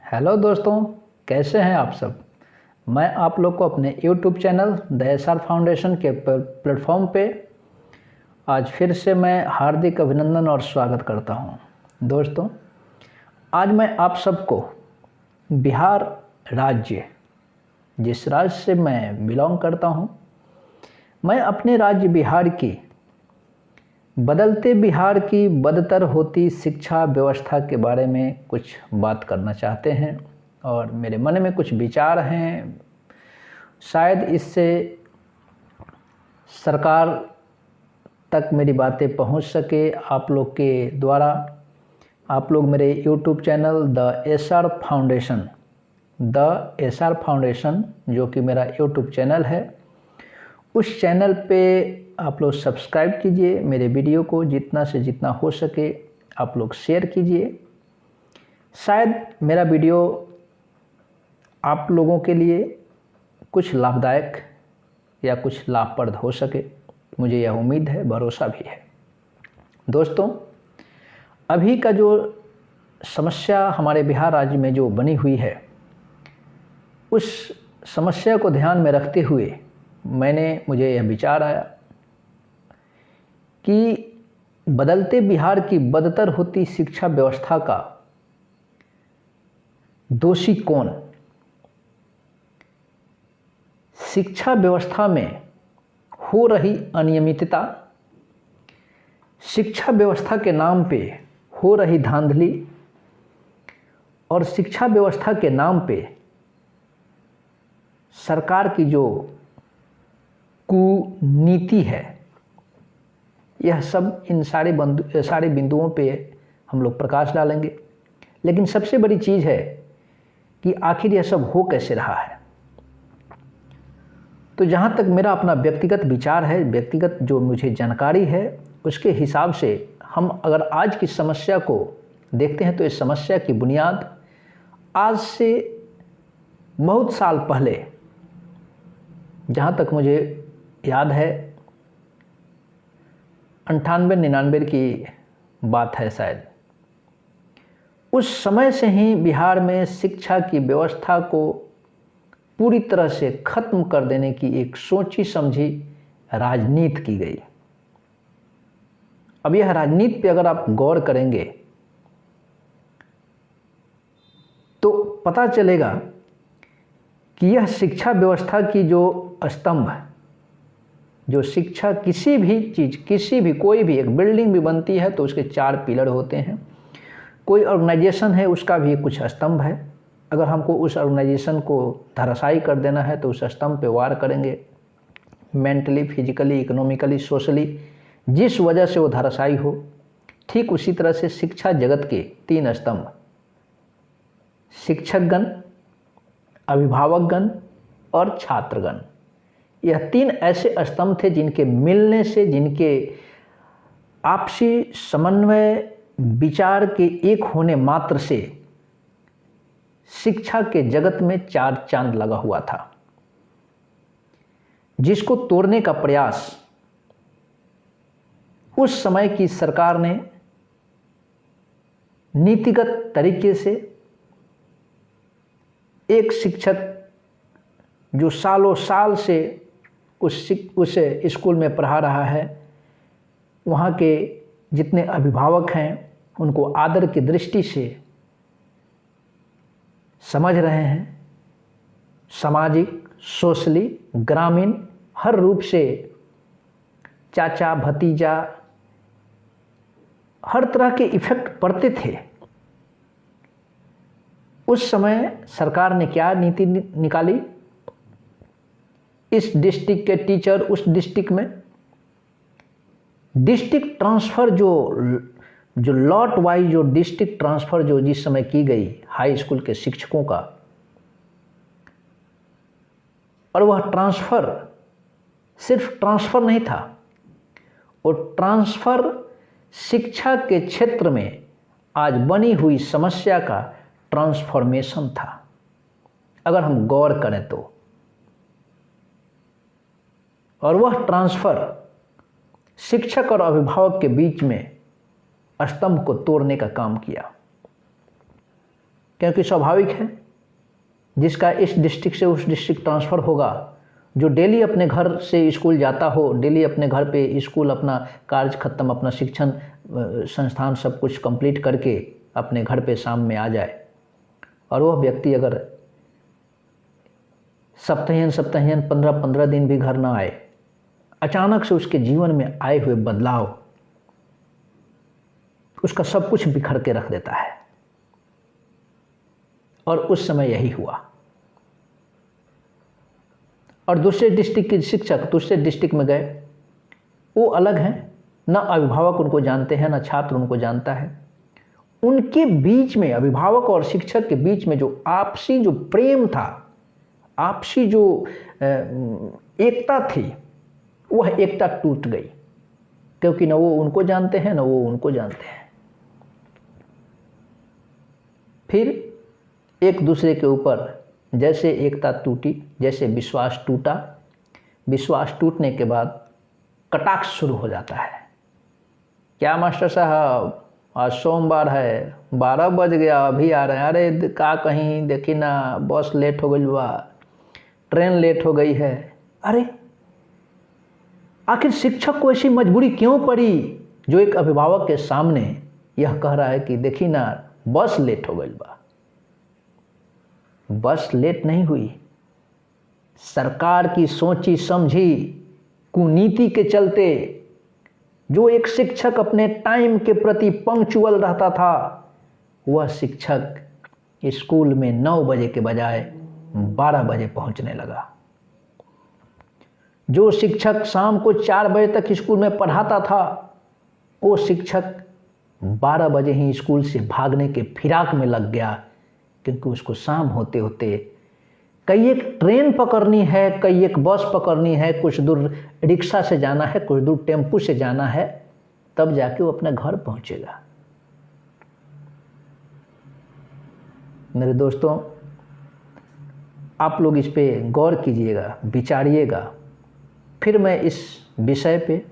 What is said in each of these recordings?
Hello दोस्तों, कैसे हैं आप सब। मैं आप लोग को अपने YouTube channel the SR foundation के प्लेटफॉर्म पे आज फिर से मैं हार्दिक अभिनंदन और स्वागत करता हूं। दोस्तों, आज मैं आप सबको बिहार राज्य, जिस राज्य से मैं बिलोंग करता हूं, मैं अपने राज्य बिहार की बदलते बिहार की बदतर होती शिक्षा व्यवस्था के बारे में कुछ बात करना चाहते हैं और मेरे मन में कुछ विचार हैं। शायद इससे सरकार तक मेरी बातें पहुंच सके आप लोग के द्वारा। आप लोग मेरे YouTube channel the SR foundation जो कि मेरा YouTube चैनल है, उस चैनल पे आप लोग सब्सक्राइब कीजिए। मेरे वीडियो को जितना से जितना हो सके आप लोग शेयर कीजिए। शायद मेरा वीडियो आप लोगों के लिए कुछ लाभदायक या कुछ लाभप्रद हो सके, मुझे यह उम्मीद है, भरोसा भी है। दोस्तों, अभी का जो समस्या हमारे बिहार राज्य में जो बनी हुई है, उस समस्या को ध्यान में रखते हुए मुझे यह विचार आया कि बदलते बिहार की बदतर होती शिक्षा व्यवस्था का दोषी कौन। शिक्षा व्यवस्था में हो रही अनियमितता, शिक्षा व्यवस्था के नाम पे हो रही धांधली और शिक्षा व्यवस्था के नाम पे सरकार की जो कुनीति है, यह सब इन सारे बिंदुओं पे हम लोग प्रकाश डालेंगे। लेकिन सबसे बड़ी चीज़ है कि आखिर यह सब हो कैसे रहा है। तो जहाँ तक मेरा अपना व्यक्तिगत विचार है, व्यक्तिगत जो मुझे जानकारी है, उसके हिसाब से हम अगर आज की समस्या को देखते हैं तो इस समस्या की बुनियाद आज से बहुत साल पहले, जहाँ तक मुझे याद है 98-99 की बात है शायद, उस समय से ही बिहार में शिक्षा की व्यवस्था को पूरी तरह से खत्म कर देने की एक सोची समझी राजनीति की गई। अब यह राजनीति पे अगर आप गौर करेंगे तो पता चलेगा कि यह शिक्षा व्यवस्था की जो स्तंभ, जो शिक्षा किसी भी चीज़, कोई भी एक बिल्डिंग भी बनती है तो उसके 4 पिलर होते हैं। कोई ऑर्गेनाइजेशन है, उसका भी कुछ स्तंभ है। अगर हमको उस ऑर्गेनाइजेशन को धराशायी कर देना है तो उस स्तंभ पे वार करेंगे, मेंटली, फिजिकली, इकोनॉमिकली, सोशली, जिस वजह से वो धराशायी हो। ठीक उसी तरह से शिक्षा जगत के 3 स्तंभ, शिक्षकगण, अभिभावकगण और छात्रगण, यह 3 ऐसे स्तंभ थे जिनके मिलने से, जिनके आपसी समन्वय, विचार के एक होने मात्र से शिक्षा के जगत में 4 चांद लगा हुआ था, जिसको तोड़ने का प्रयास उस समय की सरकार ने नीतिगत तरीके से, एक शिक्षक जो सालों साल से उस स्कूल में पढ़ा रहा है, वहाँ के जितने अभिभावक हैं उनको आदर की दृष्टि से समझ रहे हैं। सामाजिक, सोशली, ग्रामीण, हर रूप से चाचा भतीजा, हर तरह के इफेक्ट पड़ते थे। उस समय सरकार ने क्या नीति निकाली, इस डिस्ट्रिक्ट के टीचर उस डिस्ट्रिक्ट में, डिस्ट्रिक्ट ट्रांसफ़र जो लॉट वाइज जो डिस्ट्रिक्ट ट्रांसफ़र जो जिस समय की गई हाई स्कूल के शिक्षकों का, और वह ट्रांसफ़र सिर्फ ट्रांसफ़र नहीं था, वो ट्रांसफ़र शिक्षा के क्षेत्र में आज बनी हुई समस्या का ट्रांसफॉर्मेशन था, अगर हम गौर करें तो। और वह ट्रांसफ़र शिक्षक और अभिभावक के बीच में स्तंभ को तोड़ने का काम किया। क्योंकि स्वाभाविक है, जिसका इस डिस्ट्रिक्ट से उस डिस्ट्रिक्ट ट्रांसफ़र होगा, जो डेली अपने घर से स्कूल जाता हो, डेली अपने घर पे स्कूल अपना कार्य ख़त्म, अपना शिक्षण संस्थान सब कुछ कंप्लीट करके अपने घर पे शाम में आ जाए, और वह व्यक्ति अगर सप्ताहियन 15-15 दिन भी घर ना आए, अचानक से उसके जीवन में आए हुए बदलाव उसका सब कुछ बिखर के रख देता है। और उस समय यही हुआ। और दूसरे डिस्ट्रिक्ट के शिक्षक दूसरे डिस्ट्रिक्ट में गए, वो अलग हैं, न अभिभावक उनको जानते हैं, न छात्र उनको जानता है। उनके बीच में, अभिभावक और शिक्षक के बीच में जो आपसी जो प्रेम था, आपसी जो एकता थी, वह एकता टूट गई, क्योंकि न वो उनको जानते हैं न वो उनको जानते हैं। फिर एक दूसरे के ऊपर जैसे एकता टूटी, जैसे विश्वास टूटा, विश्वास टूटने के बाद कटाक्ष शुरू हो जाता है। क्या मास्टर साहब, आज सोमवार है, 12 बज गया, अभी आ रहे हैं। अरे का कहीं देखी ना, बस लेट हो गई बा, ट्रेन लेट हो गई है। अरे आखिर शिक्षक को ऐसी मजबूरी क्यों पड़ी जो एक अभिभावक के सामने यह कह रहा है कि देखी ना, बस लेट हो गई बा। बस लेट नहीं हुई, सरकार की सोची समझी कुनीति के चलते जो एक शिक्षक अपने टाइम के प्रति पंक्चुअल रहता था, वह शिक्षक स्कूल में 9 बजे के बजाय 12 बजे पहुंचने लगा। जो शिक्षक शाम को 4 बजे तक स्कूल में पढ़ाता था, वो शिक्षक 12 बजे ही स्कूल से भागने के फिराक में लग गया, क्योंकि उसको शाम होते होते कई एक ट्रेन पकड़नी है, कई एक बस पकड़नी है, कुछ दूर रिक्शा से जाना है, कुछ दूर टेम्पू से जाना है, तब जाके वो अपने घर पहुंचेगा। मेरे दोस्तों, आप लोग इस पे गौर कीजिएगा, विचारिएगा। फिर मैं इस विषय पे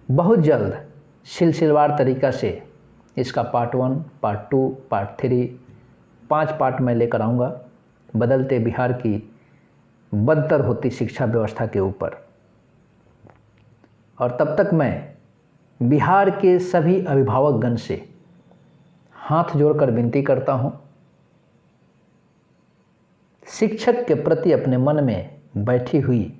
बहुत जल्द सिलसिलेवार तरीक़ा से इसका पार्ट 1, पार्ट 2, पार्ट 3, 5 पार्ट में लेकर आऊँगा, बदलते बिहार की बदतर होती शिक्षा व्यवस्था के ऊपर। और तब तक मैं बिहार के सभी अभिभावकगण से हाथ जोड़कर विनती करता हूँ, शिक्षक के प्रति अपने मन में बैठी हुई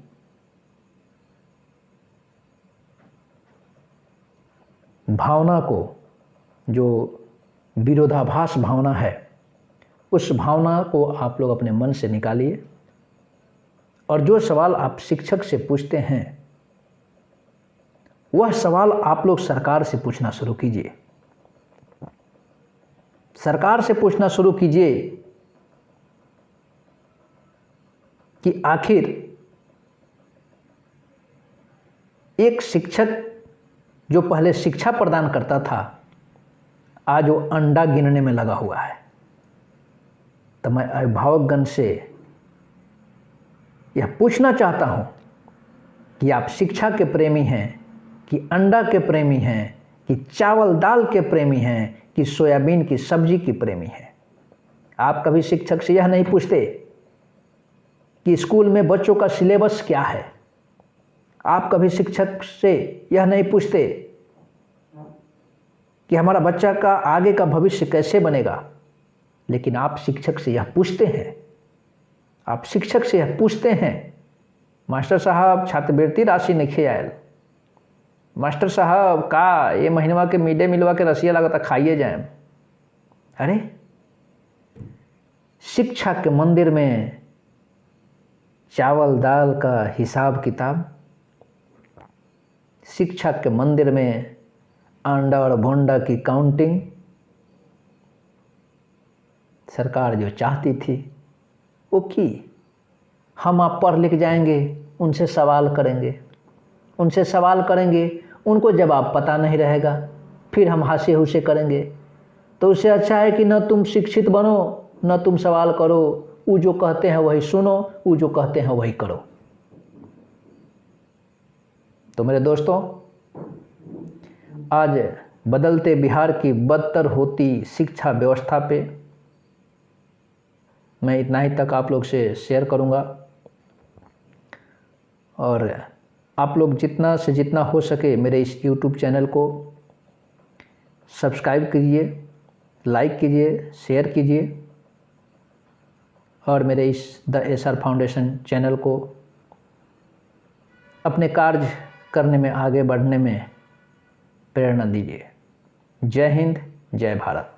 भावना को, जो विरोधाभास भावना है, उस भावना को आप लोग अपने मन से निकालिए, और जो सवाल आप शिक्षक से पूछते हैं, वह सवाल आप लोग सरकार से पूछना शुरू कीजिए। सरकार से पूछना शुरू कीजिए कि आखिर एक शिक्षक जो पहले शिक्षा प्रदान करता था, आज वो अंडा गिनने में लगा हुआ है। तो मैं अभिभावकगण से यह पूछना चाहता हूँ कि आप शिक्षा के प्रेमी हैं कि अंडा के प्रेमी हैं, कि चावल दाल के प्रेमी हैं, कि सोयाबीन की सब्जी की प्रेमी हैं। आप कभी शिक्षक से यह नहीं पूछते कि स्कूल में बच्चों का सिलेबस क्या है। आप कभी शिक्षक से यह नहीं पूछते कि हमारा बच्चा का आगे का भविष्य कैसे बनेगा। लेकिन आप शिक्षक से यह पूछते हैं, आप शिक्षक से यह पूछते हैं, मास्टर साहब छात्रवृत्ति राशि नहीं आयल, मास्टर साहब का ये महीनवा के मिड डे मीलवा के रसिया लगता खाइए जाए। अरे शिक्षा के मंदिर में चावल दाल का हिसाब किताब, शिक्षा के मंदिर में अंडा और भोंडा की काउंटिंग, सरकार जो चाहती थी वो की। हम आप पढ़ लिख जाएंगे, उनसे सवाल करेंगे, उनको जवाब पता नहीं रहेगा, फिर हम हासे हुसे करेंगे। तो उससे अच्छा है कि न तुम शिक्षित बनो, न तुम सवाल करो, वो जो कहते हैं वही सुनो, वो जो कहते हैं वही करो। तो मेरे दोस्तों, आज बदलते बिहार की बदतर होती शिक्षा व्यवस्था पे मैं इतना ही तक आप लोग से शेयर करूँगा। और आप लोग जितना से जितना हो सके मेरे इस यूट्यूब चैनल को सब्सक्राइब कीजिए, लाइक कीजिए, शेयर कीजिए और मेरे इस द एसआर फाउंडेशन चैनल को अपने कार्य करने में, आगे बढ़ने में प्रेरणा दीजिए। जय हिंद, जय भारत।